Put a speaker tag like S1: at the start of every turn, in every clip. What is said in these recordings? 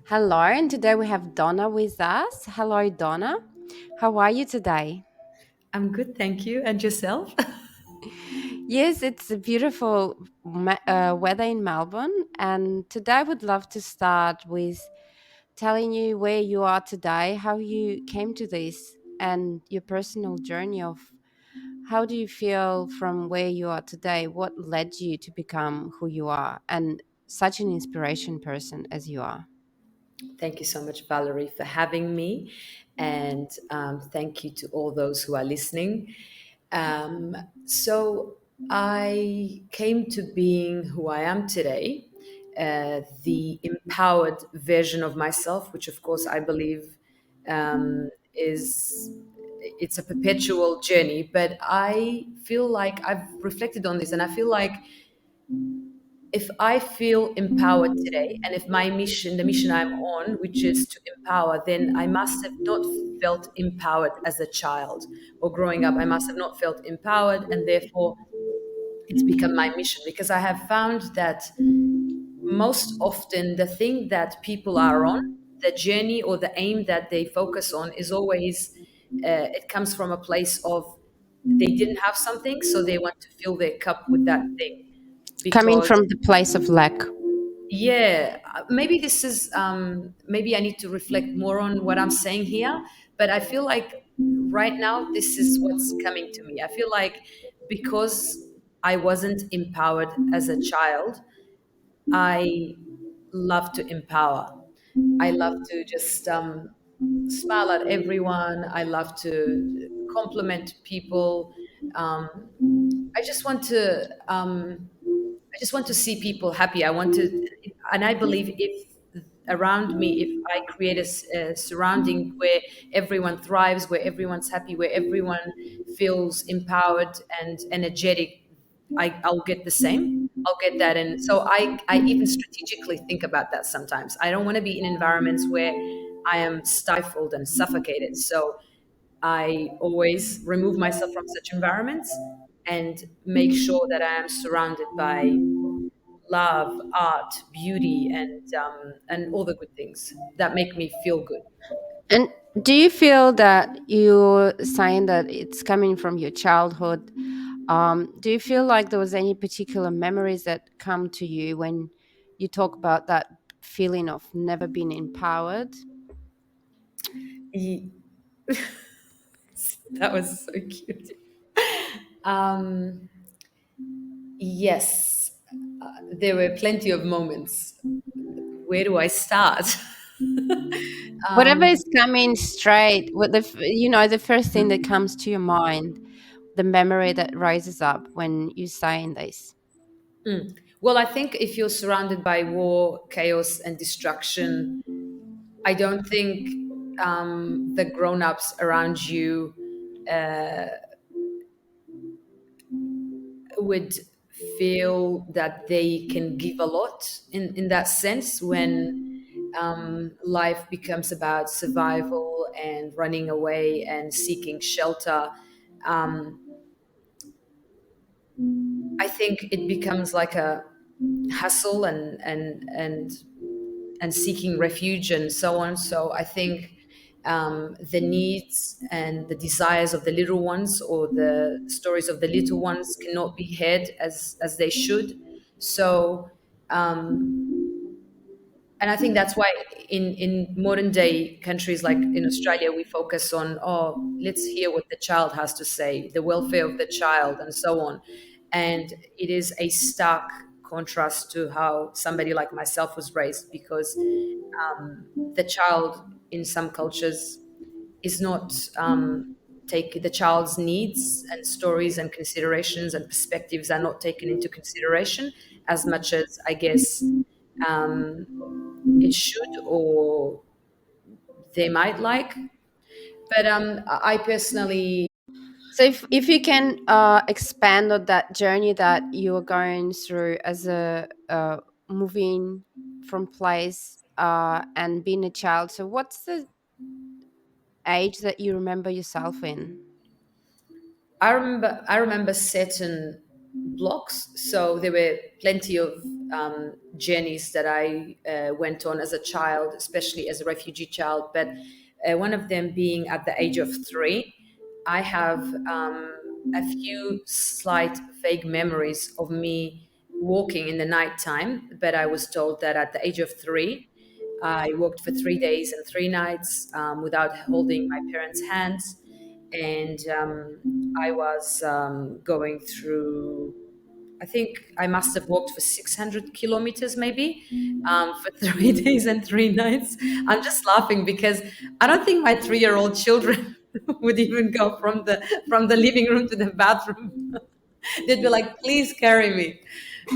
S1: Hello, and today we have Donna with us. Hello, Donna. How are you today?
S2: I'm good, thank you. And yourself?
S1: Yes, it's a beautiful weather in Melbourne, and today I would love to start with telling you where you are today, how you came to this, and your personal journey of how do you feel from where you are today? What led you to become who you are and such an inspiration person as you are?
S2: Thank you so much, Valerie, for having me. And thank you to all those who are listening. So, I came to being who I am today, the empowered version of myself, which, of course, I believe is it's a perpetual journey. But I feel like I've reflected on this, and I feel like if I feel empowered today, and if my mission, the mission I'm on, which is to empower, then I must have not felt empowered as a child or growing up. I must have not felt empowered, and therefore it's become my mission because I have found that most often the thing that people are on, the journey or the aim that they focus on, is always it comes from a place of they didn't have something, so they want to fill their cup with that thing
S1: Coming
S2: because
S1: from the place of lack.
S2: yeah, maybe this is maybe I need to reflect more on what I'm saying here, but I feel like right now this is what's coming to me. I feel like because I wasn't empowered as a child, I love to empower. I love to just smile at everyone. I love to compliment people. Um, I just want to. I just want to see people happy. I want to, and I believe if around me, if I create a surrounding where everyone thrives, where everyone's happy, where everyone feels empowered and energetic, I'll get the same. I'll get that. And so I even strategically think about that sometimes. I don't want to be in environments where I am stifled and suffocated. So I always remove myself from such environments and make sure that I am surrounded by love, art, beauty, and all the good things that make me feel good.
S1: And do you feel that you're saying that it's coming from your childhood? Do you feel like there was any particular memories that come to you when you talk about that feeling of never being empowered?
S2: Ye- That was so cute. Um, yes, there were plenty of moments. Where do I start?
S1: Whatever
S2: um,
S1: is coming straight, what the first thing that comes to your mind, the memory that rises up when you're saying this.
S2: well, I think if you're surrounded by war, chaos, and destruction, I don't think the grown-ups around you would feel that they can give a lot in that sense when life becomes about survival and running away and seeking shelter. Um, I think it becomes like a hustle and seeking refuge and so on. So I think the needs and the desires of the little ones or the stories of the little ones cannot be heard as they should. So and I think that's why in modern day countries like in Australia we focus on, oh, let's hear what the child has to say, the welfare of the child and so on. And it is a stark contrast to how somebody like myself was raised because the child in some cultures is not take the child's needs and stories and considerations and perspectives are not taken into consideration as much as I guess um, it should or they might like. But I personally,
S1: So if you can expand on that journey that you were going through as a moving from place and being a child, so what's the age that you remember yourself in?
S2: I remember certain blocks. So there were plenty of journeys that I went on as a child, especially as a refugee child. But one of them being at the age of 3, I have a few slight vague memories of me walking in the nighttime. But I was told that at the age of 3, I walked for 3 days and 3 nights without holding my parents' hands. And I was going through, I think I must have walked for 600 kilometers maybe for 3 days and 3 nights. I'm just laughing because I don't think my 3-year-old children would even go from the living room to the bathroom. They'd be like, please carry me.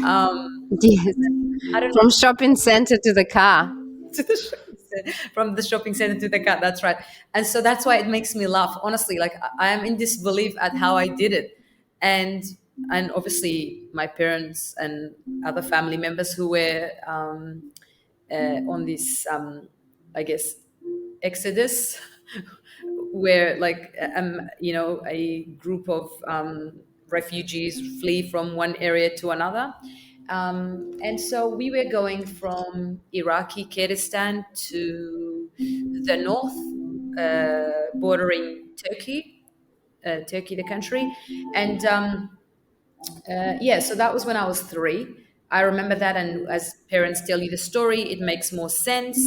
S2: Um,
S1: Yes.
S2: I don't
S1: From
S2: know.
S1: shopping center to the car.
S2: To the shopping center, from the shopping center to the car. That's right. And so that's why it makes me laugh. Honestly, like I am in disbelief at how I did it. And and obviously my parents and other family members who were on this I guess exodus where like a group of refugees flee from one area to another. And so we were going from Iraqi Kurdistan to the north, bordering Turkey, Turkey, the country. And yeah, so that was when I was 3. I remember that, and as parents tell you the story, it makes more sense,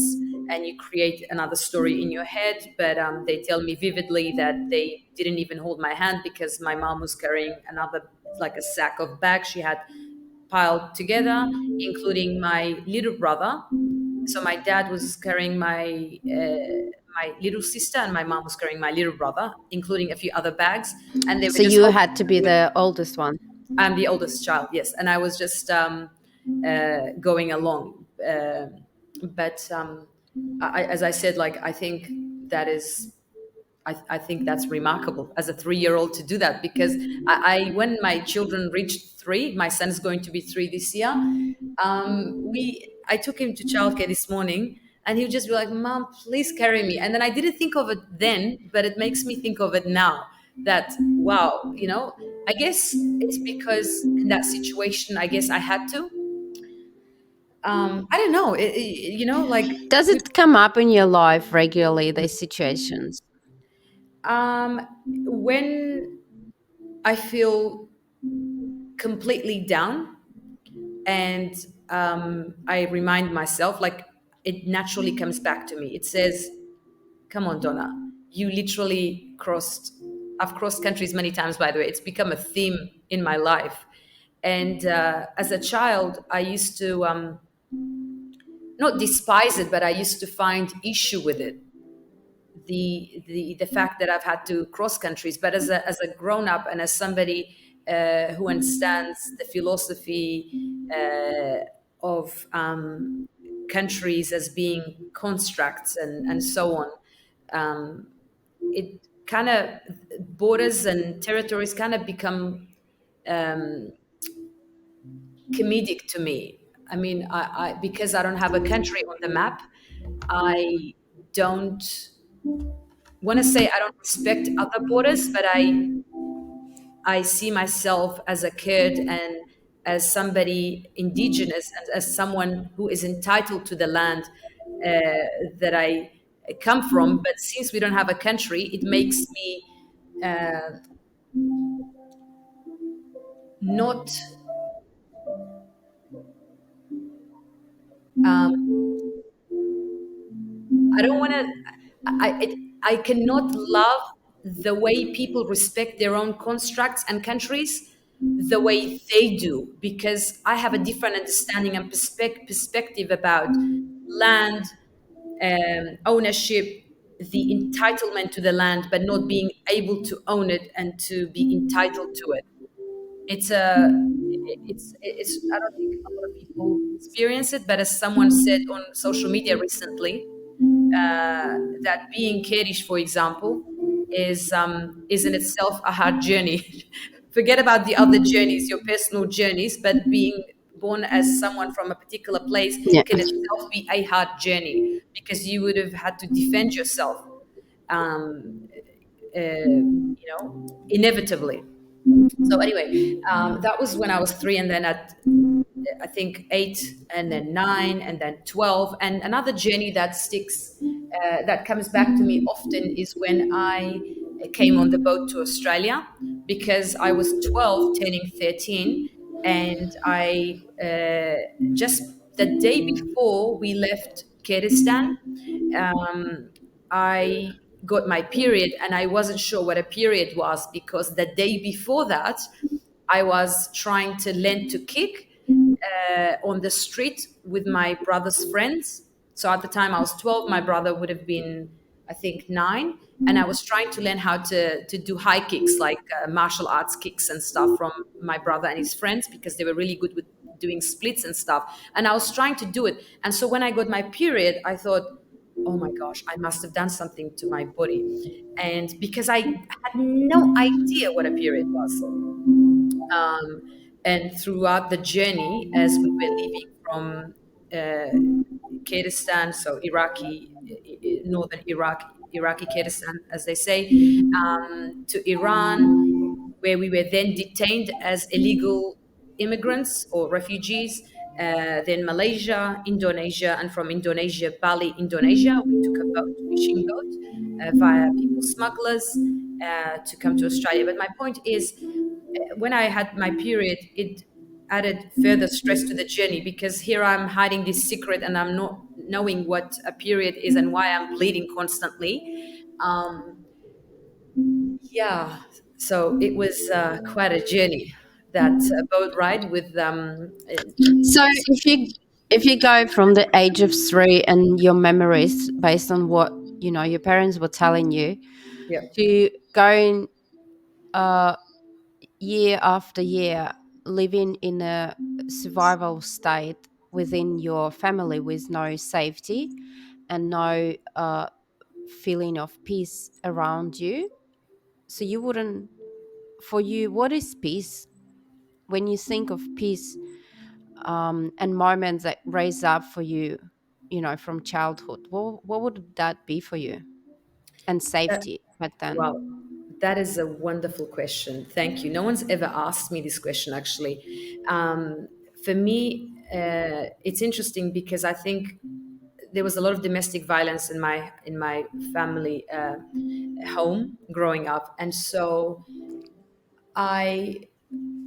S2: and you create another story in your head. But they tell me vividly that they didn't even hold my hand because my mom was carrying another, like a sack of bags she had piled together, including my little brother. So my dad was carrying my little sister, and my mom was carrying my little brother, including a few other bags, and they were
S1: So
S2: just
S1: you
S2: holding.
S1: had to be the oldest one.
S2: I'm the oldest child, yes, and I was just going along. But as I said, like I think that is, I think that's remarkable as a 3-year-old to do that because when my children reached 3, my son is going to be 3 this year. I took him to childcare this morning, and he would just be like, "Mom, please carry me." And then I didn't think of it then, but it makes me think of it now. That wow, I guess it's because in that situation, I guess I had to. I don't know, like
S1: Does
S2: we,
S1: it come up in your life regularly, these situations?
S2: um, when I feel completely down, and I remind myself, like it naturally comes back to me. It says, come on, Donna, you literally I've crossed countries many times, by the way. It's become a theme in my life. And as a child, I used to not despise it, but I used to find issue with it, the fact that I've had to cross countries. But as a grown up and as somebody who understands the philosophy of countries as being constructs and so on, it kind of, borders and territories kind of become um, comedic to me. I mean, I because I don't have a country on the map, I don't want to say I don't respect other borders, but I see myself as a Kurd and as somebody indigenous and as someone who is entitled to the land that I come from. But since we don't have a country, it makes me not. Um, I don't want to. I cannot love the way people respect their own constructs and countries the way they do, because I have a different understanding and perspective about land, ownership, the entitlement to the land, but not being able to own it and to be entitled to it. It's a it's I don't think a lot of people experience it, but as someone said on social media recently, that being Kurdish, for example, is in itself a hard journey. Forget about the other journeys, your personal journeys, but being born as someone from a particular place
S1: Yeah.
S2: can itself be a hard journey because you would have had to defend yourself, um, inevitably. So anyway, that was when I was 3, and then at I think 8, and then 9, and then 12. And another journey that sticks, that comes back to me often, is when I came on the boat to Australia, because I was 12, turning 13, and I just the day before we left Kyrgyzstan, um, I got my period, and I wasn't sure what a period was, because the day before that, I was trying to learn to kick on the street with my brother's friends. So at the time I was 12, my brother would have been, I think, 9. And I was trying to learn how to do high kicks, like martial arts kicks and stuff, from my brother and his friends, because they were really good with doing splits and stuff. And I was trying to do it. And so when I got my period, I thought, oh my gosh, I must have done something to my body. And because I had no idea what a period was. Um, and throughout the journey, as we were leaving from Kurdistan, so northern Iraqi Kurdistan, as they say, to Iran, where we were then detained as illegal immigrants or refugees. Then Malaysia, Indonesia, and from Indonesia, Bali, Indonesia, we took a boat, fishing boat, via people smugglers, to come to Australia. But my point is, when I had my period, it added further stress to the journey, because here I'm hiding this secret, and I'm not knowing what a period is and why I'm bleeding constantly. Um, yeah, so it was quite a journey, that boat ride with
S1: So if you go from the age of 3 and your memories based on what your parents were telling you,
S2: yeah.
S1: to going uh, year after year living in a survival state within your family with no safety and no feeling of peace around you, so you wouldn't for you, what is peace? When you think of peace, and moments that raise up for you, from childhood, what would that be for you? And safety back then.
S2: Wow, that is a wonderful question. Thank you. No one's ever asked me this question, actually. For me, it's interesting, because I think there was a lot of domestic violence in my family home growing up, and so I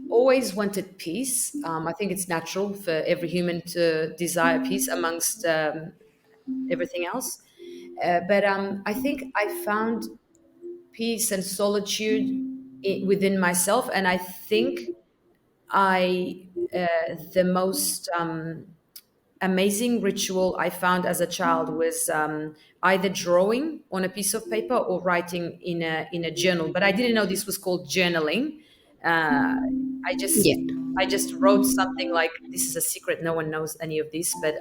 S2: always wanted peace. I think it's natural for every human to desire peace amongst everything else. But I think I found peace and solitude within myself. And I think the most amazing ritual I found as a child was either drawing on a piece of paper or writing in a journal. But I didn't know this was called journaling. Uh, I just
S1: Yeah.
S2: I just wrote something like, this is a secret, no one knows any of this. But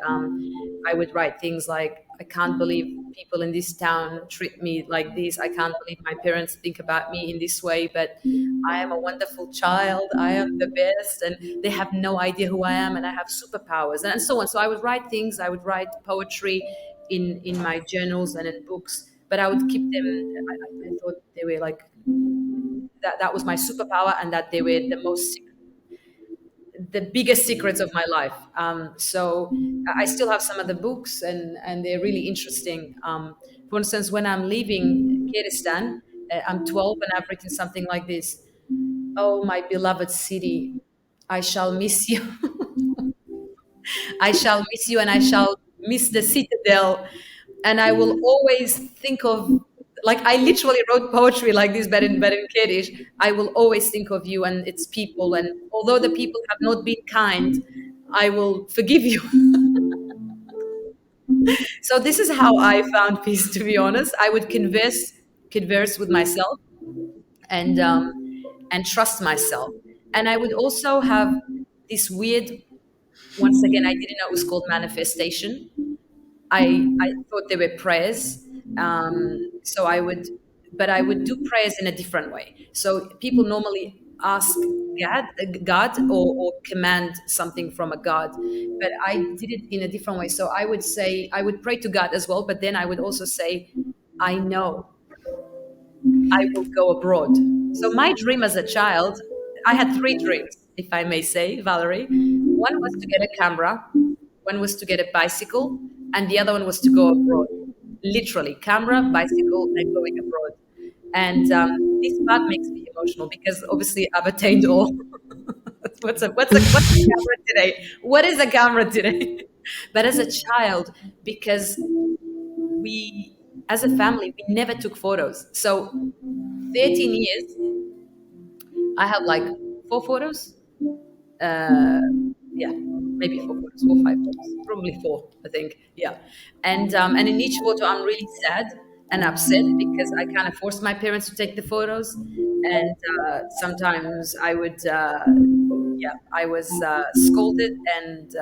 S2: I would write things like, I can't believe people in this town treat me like this. I can't believe my parents think about me in this way. But I am a wonderful child. I am the best. And they have no idea who I am, and I have superpowers, and so on. So I would write things, I would write poetry in my journals and in books, but I would keep them. I thought they were like, that was my superpower, and that they were the biggest secrets of my life. So I still have some of the books, and they're really interesting. For instance, when I'm leaving Kyrgyzstan, I'm 12, and I've written something like this: "Oh, my beloved city, I shall miss you. I shall miss you, and I shall miss the citadel, and I will always think of." Like, I literally wrote poetry like this, but in Kurdish. I will always think of you and its people, and although the people have not been kind, I will forgive you. So this is how I found peace. To be honest, I would converse with myself, and trust myself, and I would also have this weird. Once again, I didn't know it was called manifestation. I thought they were prayers. So but I would do prayers in a different way. So people normally ask God, or command something from a God, but I did it in a different way. So I would pray to God as well, but then I would also say, I know I will go abroad. So my dream as a child, I had three dreams, if I may say, Valerie. One was to get a camera, one was to get a bicycle, and the other one was to go abroad. Literally, camera, bicycle, and going abroad. And this part makes me emotional because obviously I've attained all. What's a camera today? What is a camera today? But as a child, because we, as a family, we never took photos. So 13 years, I have like 4 photos. Uh, yeah, maybe 4 photos, 4, 5 photos, probably four, I think. Yeah, and in each photo, I'm really sad and upset because I kind of forced my parents to take the photos, and sometimes I would, yeah, I was scolded and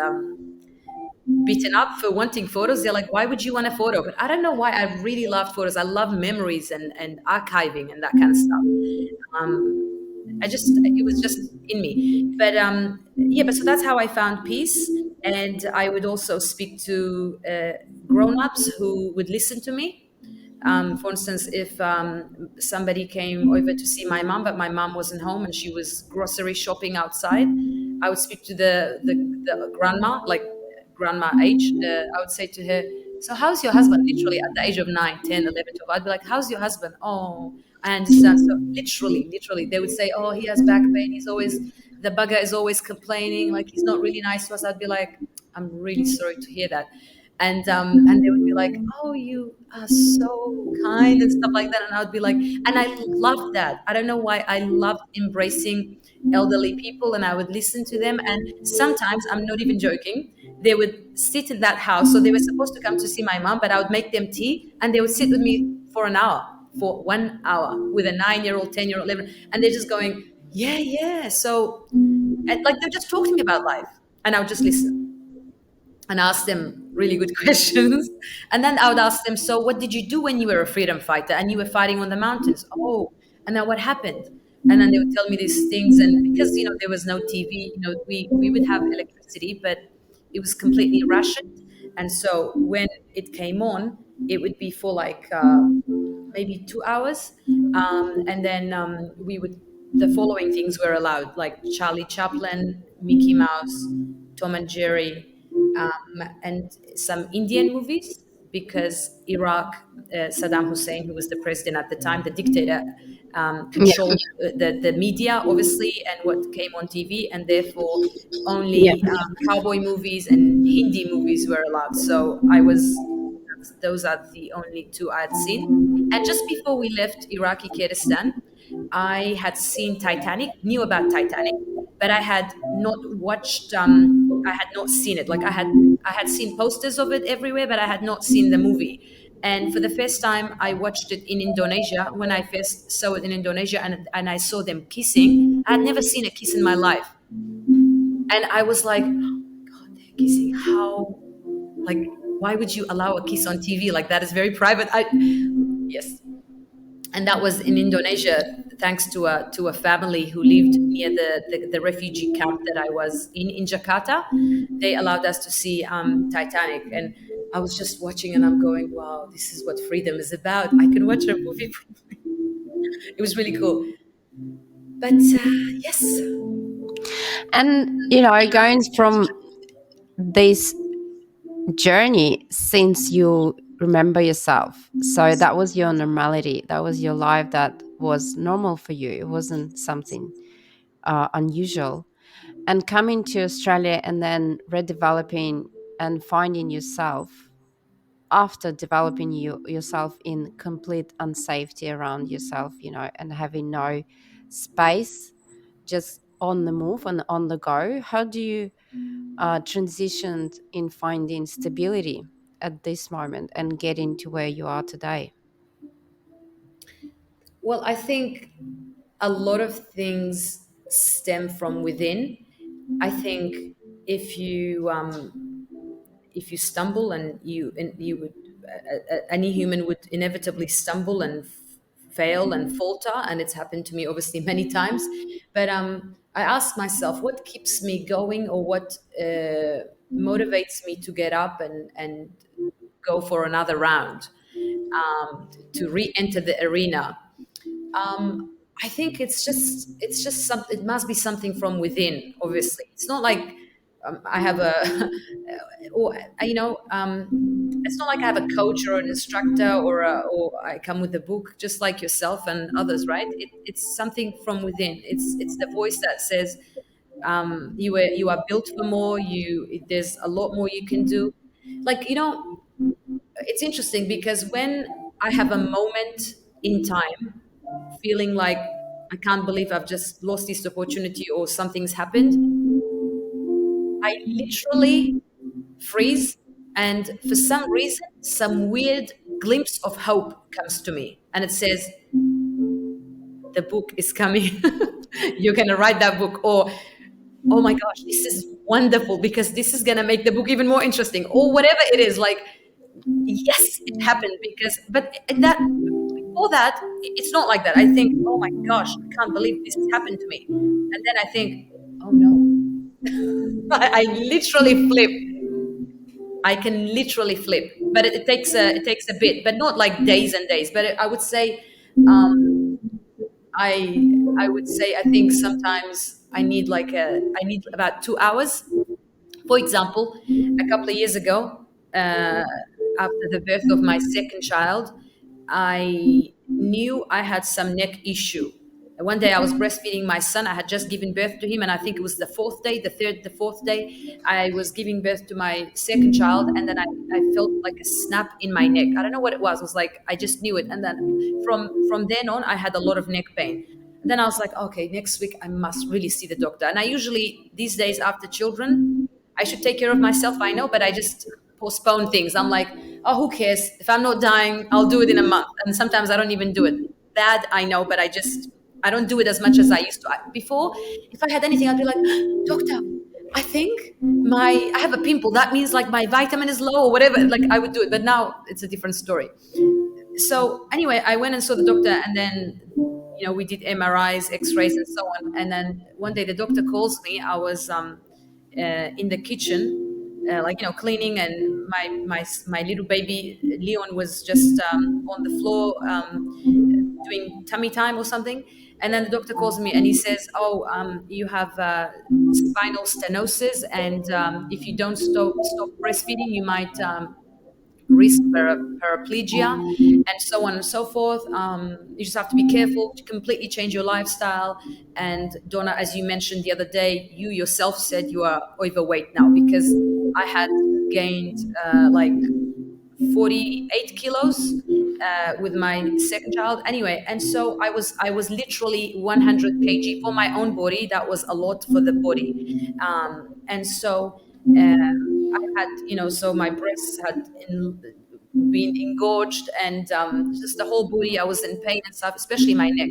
S2: beaten up for wanting photos. They're like, "Why would you want a photo?" But I don't know why. I really love photos. I love memories and archiving and that kind of stuff. Um, it was just in me. But yeah, but so that's how I found peace. And I would also speak to grown-ups who would listen to me. For instance, if somebody came over to see my mom, but my mom wasn't home and she was grocery shopping outside, I would speak to the grandma, like grandma age. I would say to her, "So how's your husband?" Literally at the age of 9, 10, 11, 12. I'd be like, "How's your husband?" "Oh, I understand." So literally, they would say, "Oh, he has back pain. The bugger is always complaining. Like he's not really nice to us." I'd be like, "I'm really sorry to hear that." And they would be like, "Oh, you are so kind," and stuff like that. And I would be like, and I loved that. I don't know why I loved embracing elderly people, and I would listen to them. And sometimes, I'm not even joking, they would sit in that house. So they were supposed to come to see my mom, but I would make them tea, and they would sit with me for an hour, for 1 hour, with a 9-year-old, 10-year-old, 11, and they're just going, "Yeah, yeah." So, and like they're just talking about life, and I would just listen and ask them really good questions. And then I would ask them, "So what did you do when you were a freedom fighter and you were fighting on the mountains?" "Oh, and then what happened?" And then they would tell me these things. And because, there was no TV, we would have electricity, but it was completely rationed. And so when it came on, it would be for like maybe 2 hours. And then the following things were allowed, like Charlie Chaplin, Mickey Mouse, Tom and Jerry, and some Indian movies, because Iraq, Saddam Hussein, who was the president at the time, the dictator,
S1: Yeah.
S2: controlled the media, obviously, and what came on TV, and therefore
S1: Yeah.
S2: only cowboy movies and Hindi movies were allowed. So those are the only two I had seen. And just before we left Iraqi Kurdistan, I had seen Titanic, knew about Titanic, but I had not watched. I had not seen it. Like I had seen posters of it everywhere, but I had not seen the movie. And for the first time, I watched it in Indonesia. When I first saw it in Indonesia, and I saw them kissing, I had never seen a kiss in my life, and I was like, "God, they're kissing! How? Like, why would you allow a kiss on TV? Like that is very private." Yes, and that was in Indonesia, thanks to a family who lived near the refugee camp that I was in Jakarta. They allowed us to see Titanic, and I was just watching, and I'm going, "Wow, this is what freedom is about. I can watch a movie." It was really cool. But yes,
S1: And, going from this journey since you remember yourself. So that was your normality. That was your life that was normal for you. It wasn't something unusual. And coming to Australia and then redeveloping and finding yourself after developing yourself in complete unsafety around yourself, and having no space, just on the move and on the go. How do you transitioned in finding stability at this moment and getting to where you are today?
S2: well, I think a lot of things stem from within. I think if you stumble, and you would any human would inevitably stumble and fail and falter, and it's happened to me obviously many times. But I ask myself, what keeps me going, or what motivates me to get up and go for another round, to re-enter the arena. I think it's just something. It must be something from within. Obviously, it's not like I have a, or, it's not like I have a coach or an instructor, or I come with a book, just like yourself and others, right? It's something from within. It's the voice that says, you are built for more. There's a lot more you can do. Like, it's interesting because when I have a moment in time feeling like I can't believe I've just lost this opportunity or something's happened, I literally freeze. And for some reason, some weird glimpse of hope comes to me. And it says, the book is coming. You're going to write that book. Or, oh my gosh, this is wonderful because this is going to make the book even more interesting. Or whatever it is. Like, yes, it happened because, but that, before that, it's not like that. I think, oh my gosh, I can't believe this has happened to me. And then I think, oh no, I literally flip. I can literally flip, but it takes a bit, but not like days and days. But I would say, um, I would say I think sometimes I need about 2 hours. For example, a couple of years ago, uh, after the birth of my second child, I knew I had some neck issue. One day I was breastfeeding my son. I had just given birth to him, and I think it was the fourth day, the fourth day, I was giving birth to my second child, and then I felt like a snap in my neck. I don't know what it was. It was like I just knew it, and then from then on, I had a lot of neck pain. And then I was like, okay, next week I must really see the doctor. And I usually these days after children, I should take care of myself, I know, but I just postpone things. I'm like, oh, who cares? If I'm not dying, I'll do it in a month. And sometimes I don't even do it. Bad, I know, but I don't do it as much as I used to. Before, if I had anything, I'd be like, doctor, I think I have a pimple. That means like my vitamin is low or whatever. Like I would do it, but now it's a different story. So anyway, I went and saw the doctor, and then we did MRIs, X-rays, and so on. And then one day the doctor calls me. I was in the kitchen, like cleaning, and my little baby Leon was just on the floor doing tummy time or something. And then the doctor calls me and he says, "Oh, you have spinal stenosis, and if you don't stop breastfeeding, you might risk paraplegia, and so on and so forth. You just have to be careful to completely change your lifestyle." And Donna, as you mentioned the other day, you yourself said you are overweight now, because I had gained like 48 kilos with my second child. Anyway, and so I was literally 100 kg for my own body. That was a lot for the body, and so. I had, so my breasts had been engorged, and just the whole body. I was in pain and stuff, especially my neck.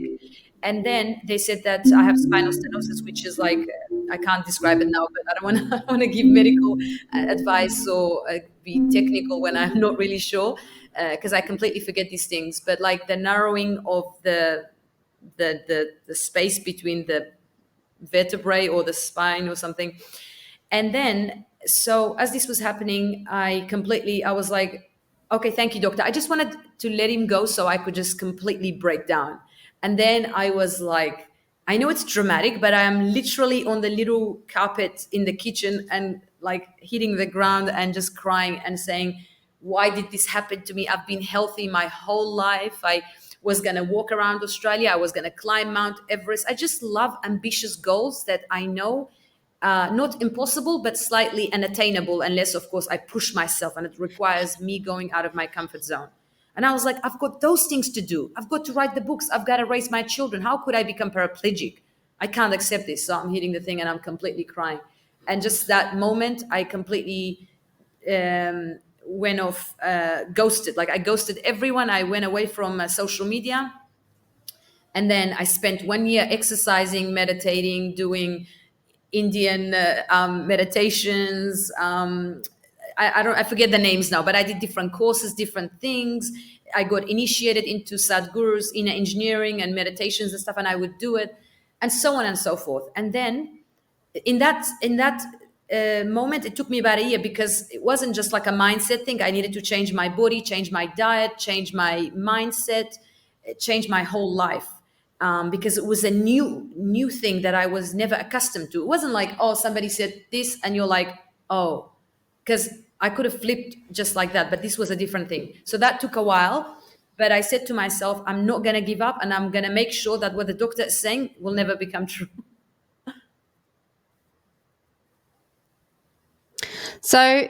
S2: And then they said that I have spinal stenosis, which is like, I can't describe it now, but I don't want to I want to give medical advice or be technical when I'm not really sure, because I completely forget these things. But like the narrowing of the space between the vertebrae or the spine or something. And then, so as this was happening, I was like, okay, thank you, doctor. I just wanted to let him go so I could just completely break down. And then I was like, I know it's dramatic, but I am literally on the little carpet in the kitchen and like hitting the ground and just crying and saying, why did this happen to me? I've been healthy my whole life. I was going to walk around Australia. I was going to climb Mount Everest. I just love ambitious goals that I know not impossible, but slightly unattainable, unless, of course, I push myself and it requires me going out of my comfort zone. And I was like, I've got those things to do. I've got to write the books. I've got to raise my children. How could I become paraplegic? I can't accept this. So I'm hitting the thing and I'm completely crying. And just that moment, I completely went off, ghosted. Like I ghosted everyone. I went away from social media. And then I spent 1 year exercising, meditating, doing Indian meditations. I forget the names now, but I did different courses, different things. I got initiated into Sadhguru's inner engineering and meditations and stuff, and I would do it, and so on and so forth. And then in that moment, it took me about a year, because it wasn't just like a mindset thing. I needed to change my body, change my diet, change my mindset, change my whole life. because it was a new thing that I was never accustomed to. It wasn't like, oh, somebody said this and you're like, oh, because I could have flipped just like that, but this was a different thing. So that took a while. But I said to myself, I'm not going to give up, and I'm going to make sure that what the doctor is saying will never become true.
S1: So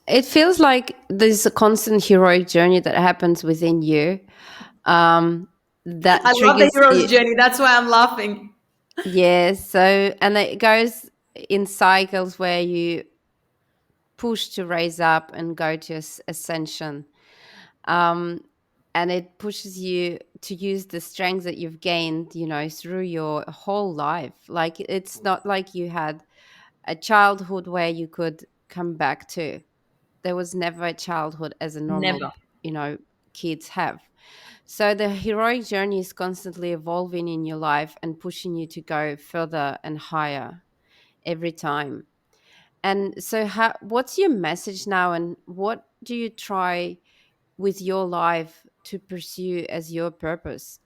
S1: it feels like there's a constant heroic journey that happens within you, um,
S2: I
S1: that
S2: love the
S1: triggers
S2: hero's
S1: you.
S2: journey. That's why I'm laughing.
S1: Yes. So, and it goes in cycles where you push to raise up and go to ascension. Um, and it pushes you to use the strengths that you've gained, through your whole life. Like, it's not like you had a childhood where you could come back to. There was never a childhood as a normal,
S2: Never.
S1: you know, kids have. So the heroic journey is constantly evolving in your life and pushing you to go further and higher every time. And so, what's your message now, and what do you try with your life to pursue as your purpose?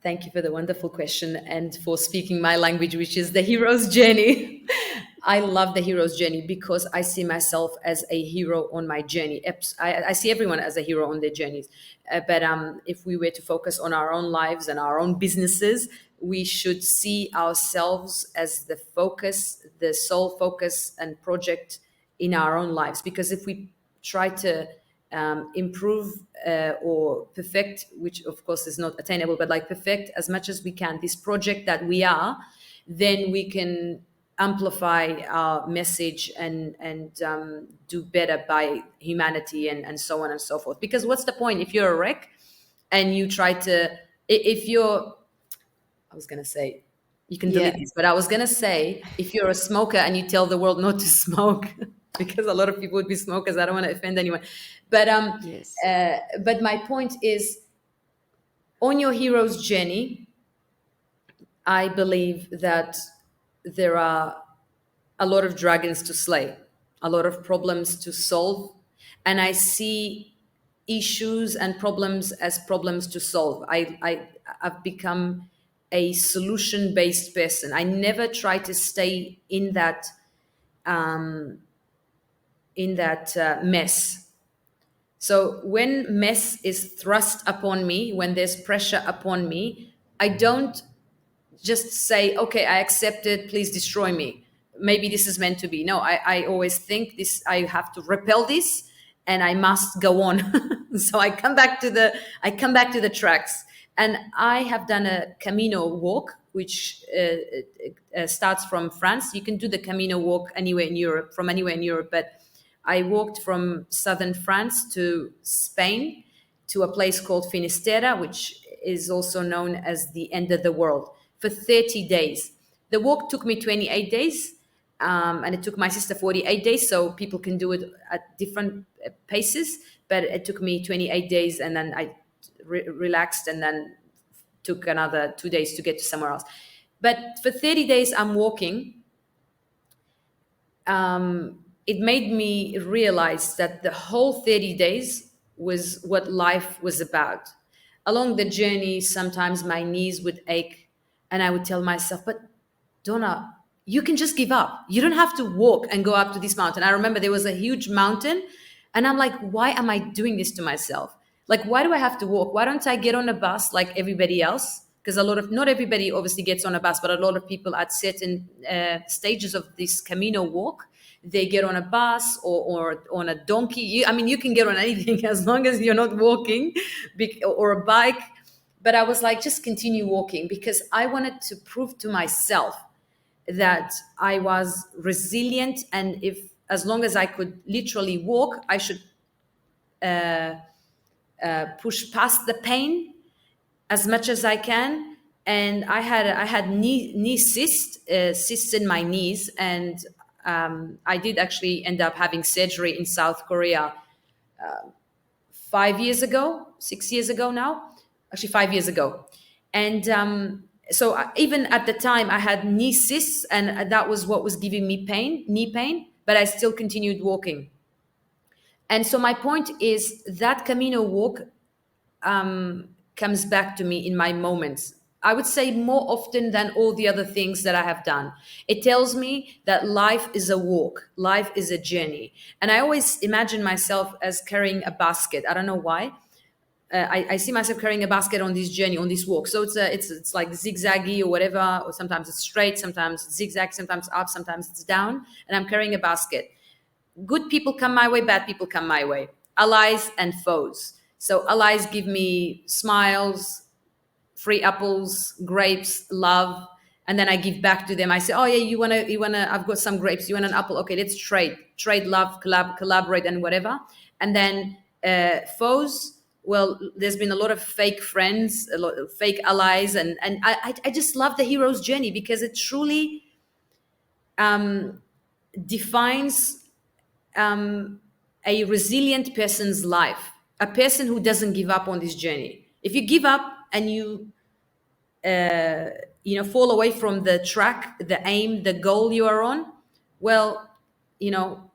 S2: Thank you for the wonderful question and for speaking my language, which is the hero's journey. I love the hero's journey because I see myself as a hero on my journey. I see everyone as a hero on their journeys. But if we were to focus on our own lives and our own businesses, we should see ourselves as the focus, the sole focus and project in our own lives. Because if we try to improve or perfect, which of course is not attainable, but like perfect as much as we can this project that we are, then we can amplify our message and do better by humanity and so on and so forth. Because what's the point if you're a wreck and you try to, if you're, I was gonna say, you can
S1: Yeah.
S2: delete this, but I was gonna say, if you're a smoker and you tell the world not to smoke, because a lot of people would be smokers. I don't want to offend anyone, but
S1: Yes.
S2: but my point is, on your hero's journey, I believe that there are a lot of dragons to slay, a lot of problems to solve, and I see issues and problems as problems to solve. I've become a solution based person. I never try to stay in that mess. So when mess is thrust upon me, when there's pressure upon me, I don't just say, okay, I accept it, please destroy me. Maybe this is meant to be. No, I always think this, I have to repel this and I must go on. So I come back to the tracks. And I have done a Camino walk, which starts from France. You can do the Camino walk anywhere in Europe, from anywhere in Europe, but I walked from southern France to Spain to a place called Finisterre, which is also known as the end of the world, for 30 days. The walk took me 28 days, and it took my sister 48 days, so people can do it at different paces. But it took me 28 days, and then I relaxed, and then took another 2 days to get to somewhere else. But for 30 days, I'm walking. It made me realize that the whole 30 days was what life was about. Along the journey, sometimes my knees would ache, and I would tell myself, but Donna, you can just give up. You don't have to walk and go up to this mountain. I remember there was a huge mountain, and I'm like, why am I doing this to myself? Like, why do I have to walk? Why don't I get on a bus like everybody else? Because not everybody obviously gets on a bus, but a lot of people at certain stages of this Camino walk, they get on a bus or on a donkey. I mean, you can get on anything as long as you're not walking, or a bike. But I was like, just continue walking, because I wanted to prove to myself that I was resilient, and if, as long as I could literally walk, I should push past the pain as much as I can. And I had knee cysts in my knees, and I did actually end up having surgery in South Korea 5 years ago, 6 years ago now, actually 5 years ago. And so even at the time, I had knee cysts, and that was what was giving me pain, knee pain, but I still continued walking. And so my point is that Camino walk comes back to me in my moments. I would say more often than all the other things that I have done. It tells me that life is a walk, life is a journey. And I always imagine myself as carrying a basket. I don't know why. I see myself carrying a basket on this journey, on this walk. So it's like zigzaggy or whatever, or sometimes it's straight, sometimes it's zigzag, sometimes up, sometimes it's down, and I'm carrying a basket. Good people come my way, bad people come my way, allies and foes. So allies give me smiles, free apples, grapes, love, and then I give back to them. I say, "Oh yeah, you wanna? I've got some grapes. You want an apple? Okay, let's trade, love, collaborate, and whatever." And then foes. Well, there's been a lot of fake friends, a lot of fake allies, and I just love the hero's journey because it truly defines a resilient person's life, a person who doesn't give up on this journey. If you give up and you fall away from the track, the aim, the goal you are on, well, you know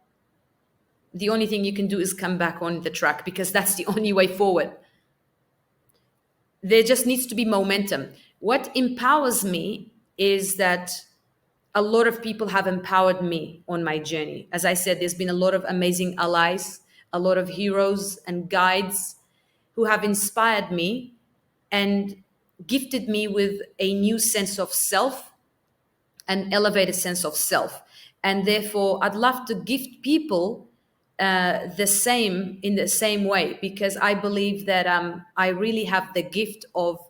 S2: the only thing you can do is come back on the track because that's the only way forward. There just needs to be momentum. What empowers me is that a lot of people have empowered me on my journey. As I said, there's been a lot of amazing allies, a lot of heroes and guides who have inspired me and gifted me with a new sense of self, an elevated sense of self. And therefore, I'd love to gift people the same in the same way because I believe that I really have the gift of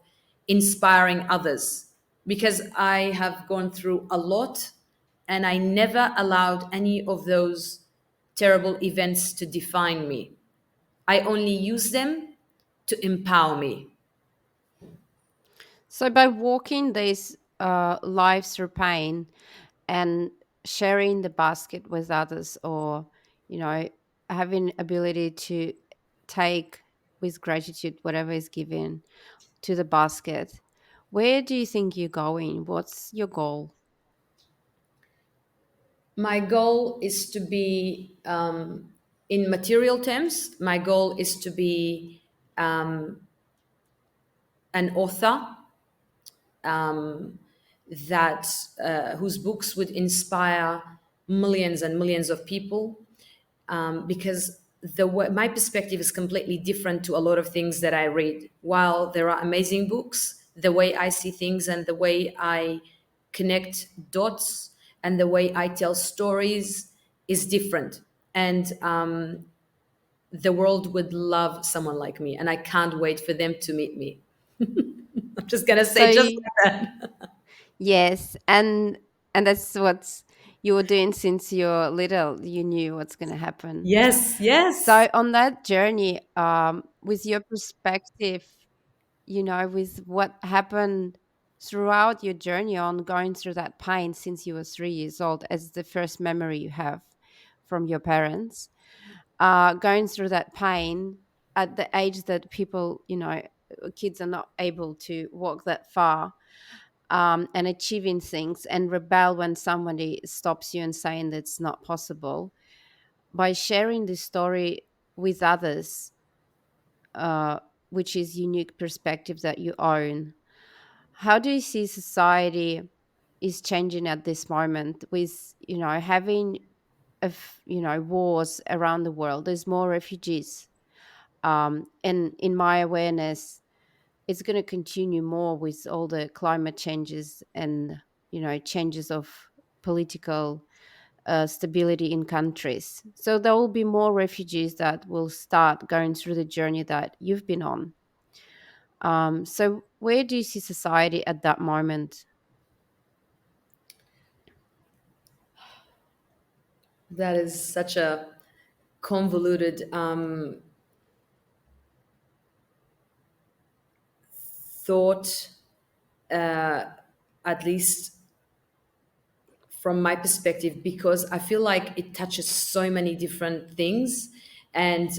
S2: inspiring others because I have gone through a lot and I never allowed any of those terrible events to define me. I only use them to empower me.
S1: So by walking these lives through pain and sharing the basket with others, or you know, having ability to take with gratitude whatever is given to the basket, where do you think you're going? What's your goal?
S2: My goal is to be, in material terms, my goal is to be an author that whose books would inspire millions and millions of people because my perspective is completely different to a lot of things that I read. While there are amazing books, the way I see things and the way I connect dots and the way I tell stories is different. And the world would love someone like me, and I can't wait for them to meet me. I'm just gonna
S1: So
S2: say just like that.
S1: yes, and that's what you were doing since you're little. You knew what's going to happen.
S2: Yes, yes.
S1: So on that journey, with your perspective, with what happened throughout your journey on going through that pain since you were 3 years old, as the first memory you have from your parents, going through that pain at the age that people, kids are not able to walk that far, and achieving things and rebel when somebody stops you and saying that's not possible. By sharing this story with others, uh, which is unique perspective that you own, how do you see society is changing at this moment with having of wars around the world? There's more refugees, and in my awareness, it's going to continue more with all the climate changes and changes of political stability in countries. So there will be more refugees that will start going through the journey that you've been on. So where do you see society at that moment?
S2: That is such a convoluted thought, at least from my perspective, because I feel like it touches so many different things. And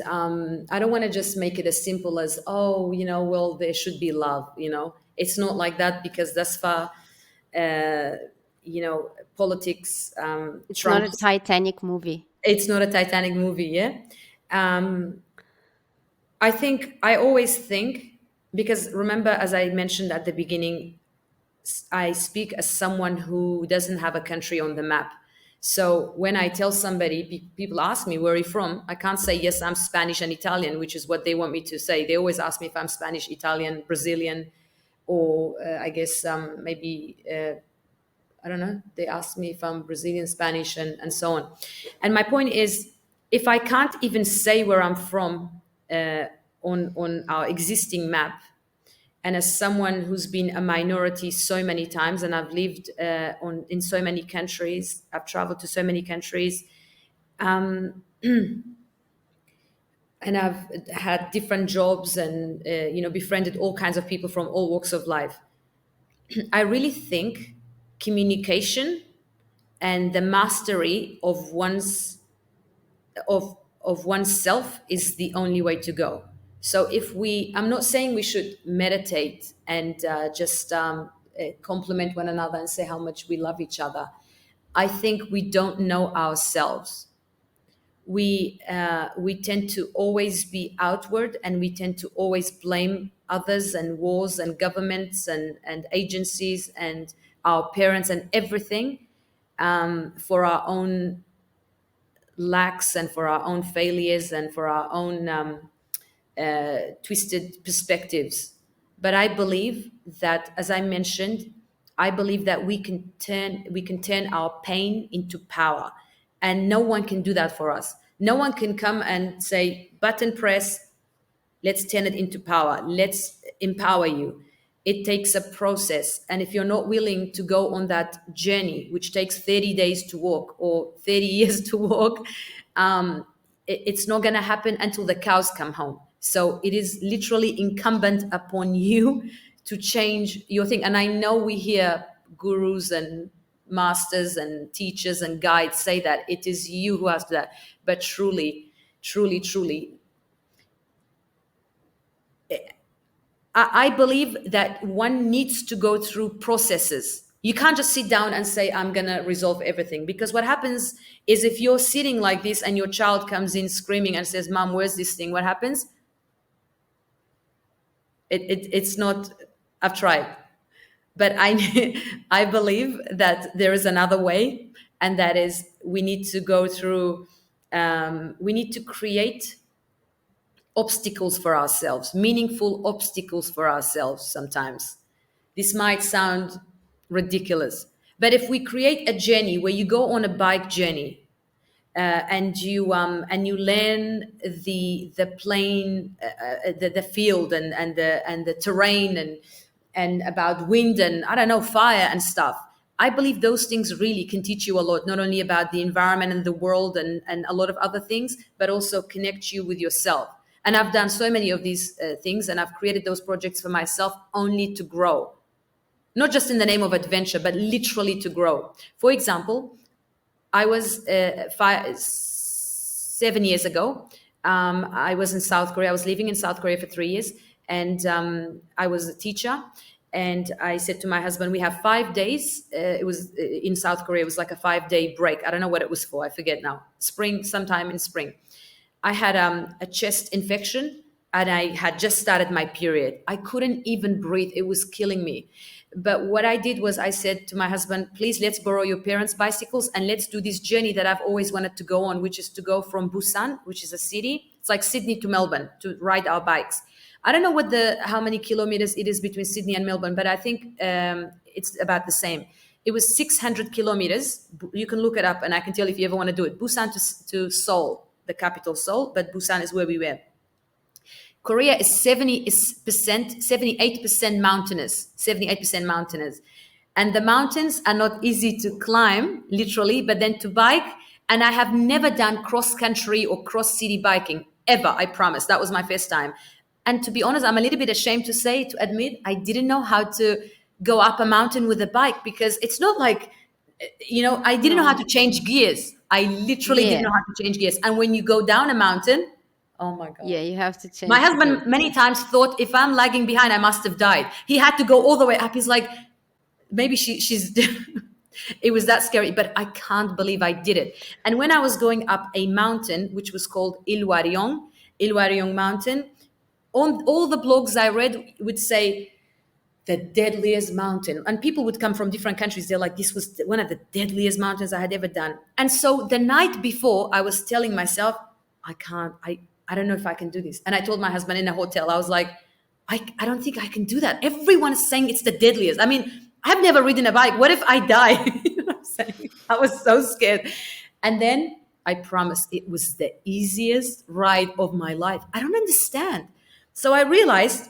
S2: I don't want to just make it as simple as, oh, well, there should be love. It's not like that because thus far, uh, politics
S1: It's not a
S2: trumps.
S1: Titanic movie.
S2: It's not a Titanic movie, yeah. Um, I always think because remember, as I mentioned at the beginning, I speak as someone who doesn't have a country on the map. So when I tell somebody, people ask me, where are you from? I can't say, yes, I'm Spanish and Italian, which is what they want me to say. They always ask me if I'm Spanish, Italian, Brazilian, or I guess maybe, I don't know, they ask me if I'm Brazilian, Spanish, and so on. And my point is, if I can't even say where I'm from on our existing map, and as someone who's been a minority so many times, and I've lived in so many countries, I've traveled to so many countries, and I've had different jobs, and befriended all kinds of people from all walks of life. I really think communication and the mastery of oneself is the only way to go. So if we, I'm not saying we should meditate and just compliment one another and say how much we love each other. I think we don't know ourselves. We tend to always be outward, and we tend to always blame others and wars and governments and agencies and our parents and everything, for our own lacks and for our own failures and for our own twisted perspectives. But I believe that, as I mentioned, I believe that we can turn our pain into power, and no one can do that for us. No one can come and say, button press, let's turn it into power, let's empower you. It takes a process, and if you're not willing to go on that journey, which takes 30 days to walk or 30 years to walk, it's not going to happen until the cows come home. So it is literally incumbent upon you to change your thing. And I know we hear gurus and masters and teachers and guides say that it is you who has to do that, but truly, truly, truly, I believe that one needs to go through processes. You can't just sit down and say, I'm going to resolve everything. Because what happens is, if you're sitting like this and your child comes in screaming and says, Mom, where's this thing? What happens? It's not, I've tried. But I believe that there is another way. And that is, we need to go through, we need to create obstacles for ourselves, meaningful obstacles for ourselves sometimes. This might sound ridiculous, but if we create a journey where you go on a bike journey, and you learn the plane, the field, and the terrain, and about wind, and I don't know, fire and stuff. I believe those things really can teach you a lot, not only about the environment and the world, and a lot of other things, but also connect you with yourself. And I've done so many of these things, and I've created those projects for myself only to grow, not just in the name of adventure, but literally to grow. For example, I was 7 years ago. I was in South Korea. I was living in South Korea for 3 years, and I was a teacher. And I said to my husband, "We have 5 days." It was in South Korea. It was like a 5 day break. I don't know what it was for. I forget now. Spring, sometime in spring. I had a chest infection, and I had just started my period. I couldn't even breathe. It was killing me. But what I did was, I said to my husband, please, let's borrow your parents' bicycles and let's do this journey that I've always wanted to go on, which is to go from Busan, which is a city. It's like Sydney to Melbourne, to ride our bikes. I don't know how many kilometers it is between Sydney and Melbourne, but I think it's about the same. It was 600 kilometers. You can look it up, and I can tell if you ever want to do it. Busan to Seoul, the capital Seoul, but Busan is where we were. Korea is 70%, 78% mountainous, 78% mountainous. And the mountains are not easy to climb, literally, but then to bike. And I have never done cross country or cross city biking ever, I promise. That was my first time. And to be honest, I'm a little bit ashamed to admit, I didn't know how to go up a mountain with a bike, because it's not like, I didn't know how
S1: No.
S2: to change gears. I literally didn't know
S1: Yeah.
S2: how to change gears. And when you go down a mountain, oh my God.
S1: Yeah, you have to
S2: My
S1: change
S2: husband
S1: gears.
S2: many times thought, if I'm lagging behind, I must have died. He had to go all the way up. He's like, maybe she's. It was that scary, but I can't believe I did it. And when I was going up a mountain, which was called Ilwariong Mountain, on all the blogs I read would say the deadliest mountain, and people would come from different countries. They're like, this was one of the deadliest mountains I had ever done. And so the night before, I was telling myself, I can't, I don't know if I can do this. And I told my husband in a hotel, I was like, I don't think I can do that. Everyone's saying it's the deadliest. I mean, I've never ridden a bike. What if I die? You know what I'm saying? I was so scared. And then I promised it was the easiest ride of my life. I don't understand. So I realized,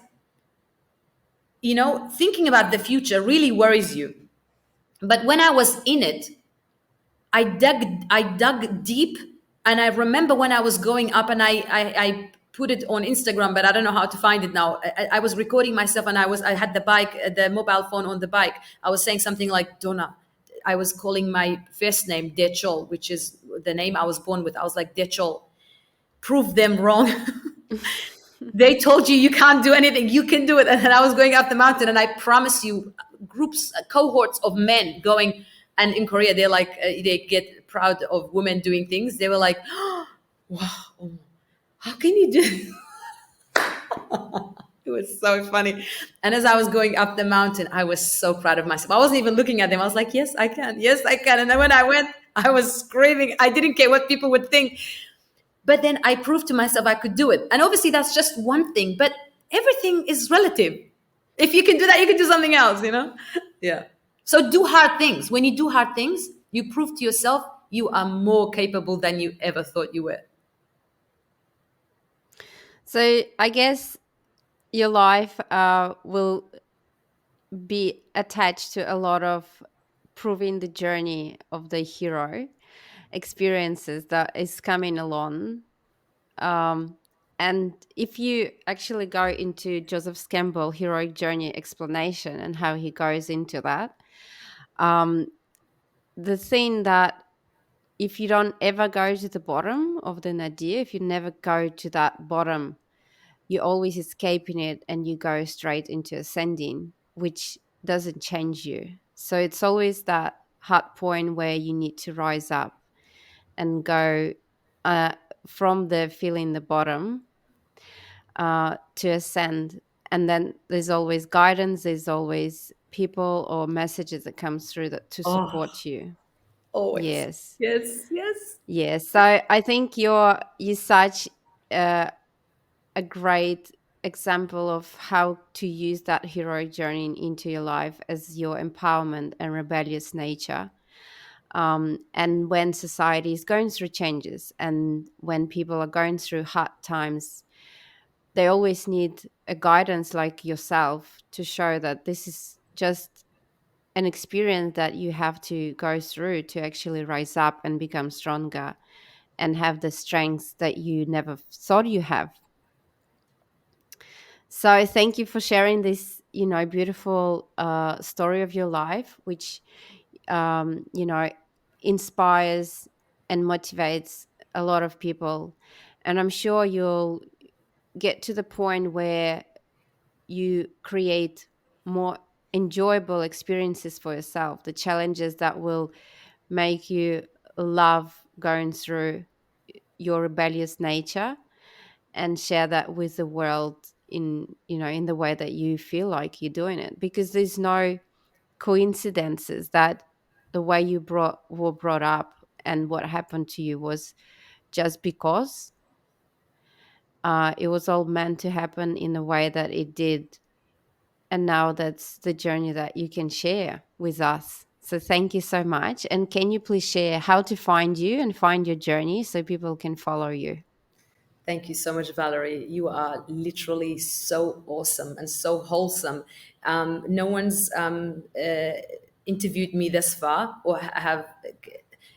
S2: thinking about the future really worries you. But when I was in it, I dug deep, and I remember when I was going up, and I put it on Instagram, but I don't know how to find it now. I was recording myself, and I had the bike, the mobile phone on the bike. I was saying something like Donna. I was calling my first name Dechol, which is the name I was born with. I was like, Dechol, prove them wrong. They told you you can't do anything, you can do it. And then I was going up the mountain, and I promise you, groups, cohorts of men going. And in Korea, they're like, they get proud of women doing things. They were like, oh, wow, how can you do? It was so funny. And as I was going up the mountain, I was so proud of myself. I wasn't even looking at them. I was like, yes, I can. Yes, I can. And then when I went, I was screaming. I didn't care what people would think. But then I proved to myself I could do it. And obviously, that's just one thing, but everything is relative. If you can do that, you can do something else, you know? Yeah. So do hard things. When you do hard things, you prove to yourself you are more capable than you ever thought you were.
S1: So I guess your life will be attached to a lot of proving the journey of the hero experiences that is coming along. Um, and if you actually go into Joseph Campbell heroic journey explanation and how he goes into that, um, the thing that if you don't ever go to the bottom of the nadir, if you never go to that bottom, you're always escaping it and you go straight into ascending, which doesn't change you. So it's always that hard point where you need to rise up and go uh, from the feeling the bottom to ascend. And then there's always guidance, there's always people or messages that comes through that to
S2: Oh,
S1: support you.
S2: always.
S1: Yes.
S2: Yes, yes.
S1: Yes. So I think you're such uh, a great example of how to use that heroic journey into your life as your empowerment and rebellious nature. And when society is going through changes and when people are going through hard times, they always need a guidance like yourself to show that this is just an experience that you have to go through to actually rise up and become stronger and have the strengths that you never thought you have. So thank you for sharing this, beautiful story of your life, which, inspires and motivates a lot of people. And I'm sure you'll get to the point where you create more enjoyable experiences for yourself, the challenges that will make you love going through your rebellious nature and share that with the world in the way that you feel like you're doing it, because there's no coincidences that the way you were brought up and what happened to you was just because it was all meant to happen in the way that it did. And now that's the journey that you can share with us. So thank you so much. And can you please share how to find you and find your journey so people can follow you?
S2: Thank you so much, Valerie. You are literally so awesome and so wholesome. No one's interviewed me thus far, or have.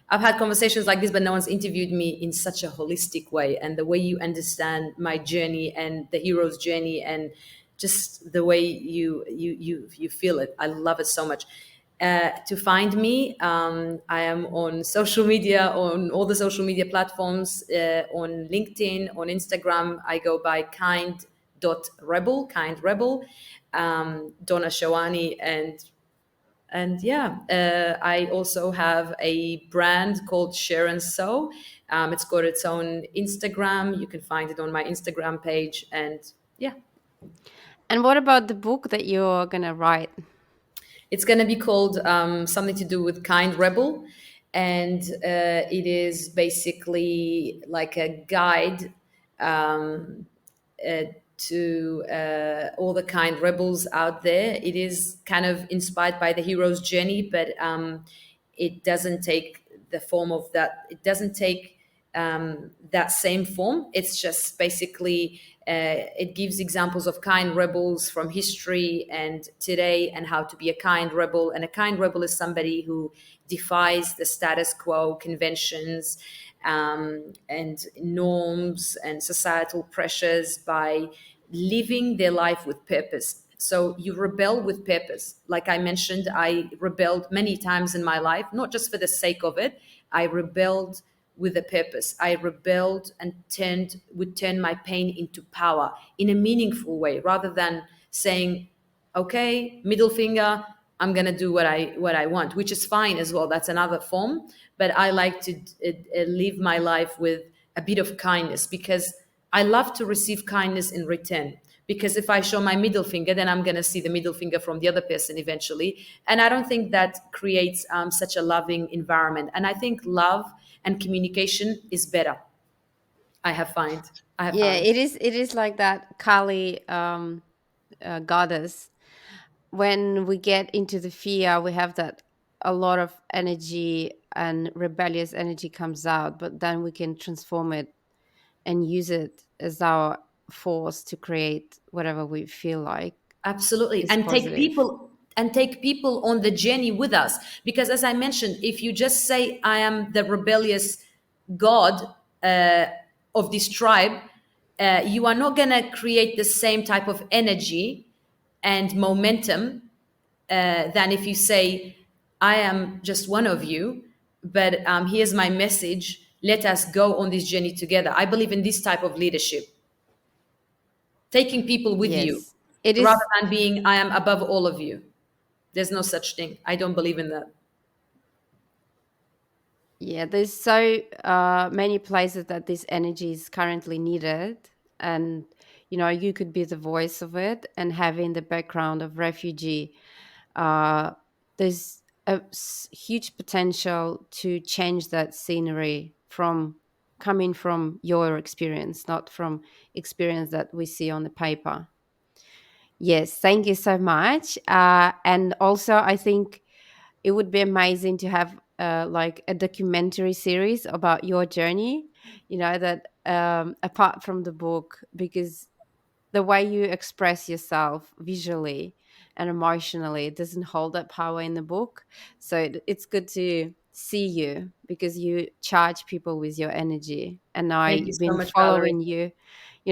S2: I've had conversations like this, but no one's interviewed me in such a holistic way. And the way you understand my journey and the hero's journey, and just the way you feel it, I love it so much. To find me, I am on social media, on all the social media platforms, on LinkedIn, on Instagram. I go by kind.rebel, kind rebel, Donna Sherwani, and yeah, I also have a brand called Share and Sew. It's got its own Instagram. You can find it on my Instagram page, and Yeah.
S1: And what about the book that you're gonna write?
S2: It's going to be called something to do with Kind Rebel. And it is basically like a guide um, uh, to all the kind rebels out there. It is kind of inspired by the hero's journey, but it doesn't take the form of that. It doesn't take that same form. It's just basically it gives examples of kind rebels from history and today, and how to be a kind rebel. And a kind rebel is somebody who defies the status quo, conventions, and norms and societal pressures by living their life with purpose. So you rebel with purpose. Like I mentioned, I rebelled many times in my life, not just for the sake of it. I rebelled with a purpose. I rebelled and would turn my pain into power in a meaningful way, rather than saying, okay, middle finger, I'm going to do what I want, which is fine as well. That's another form. But I like to live my life with a bit of kindness, because I love to receive kindness in return. Because if I show my middle finger, then I'm going to see the middle finger from the other person eventually. And I don't think that creates such a loving environment. And I think love and communication is better. I have find. I have
S1: Yeah,
S2: found.
S1: it is like that Kali goddess. When we get into the fear, we have that a lot of energy and rebellious energy comes out, but then we can transform it and use it as our force to create whatever we feel like
S2: Absolutely.
S1: is
S2: And
S1: positive.
S2: take people on the journey with us. Because as I mentioned, if you just say, I am the rebellious God uh, of this tribe, you are not going to create the same type of energy and momentum than if you say, I am just one of you, but here's my message. Let us go on this journey together. I believe in this type of leadership, taking people with you
S1: Yes, it
S2: rather
S1: is.
S2: than being, I am above all of you. There's no such thing. I don't believe in that.
S1: Yeah, there's so many places that this energy is currently needed. And, you could be the voice of it, and having the background of refugee. Uh, there's a huge potential to change that scenery from coming from your experience, not from experience that we see on the paper. Yes, thank you so much. And also, I think it would be amazing to have like a documentary series about your journey, that apart from the book, because the way you express yourself visually and emotionally doesn't hold that power in the book. So it's good to see you, because you charge people with your energy. And
S2: Thank you
S1: I've
S2: so
S1: been
S2: much, Valerie.
S1: following you.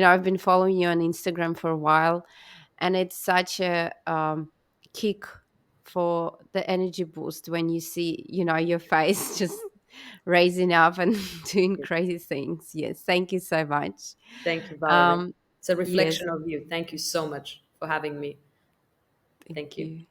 S1: I've been following you on Instagram for a while, and it's such a kick for the energy boost when you see your face just raising up and doing crazy things. Yes, thank you so much.
S2: Thank you, Valerie.
S1: um
S2: It's a
S1: yes,
S2: reflection of you. Thank you so much for having me.
S1: thank
S2: Thank you.
S1: you.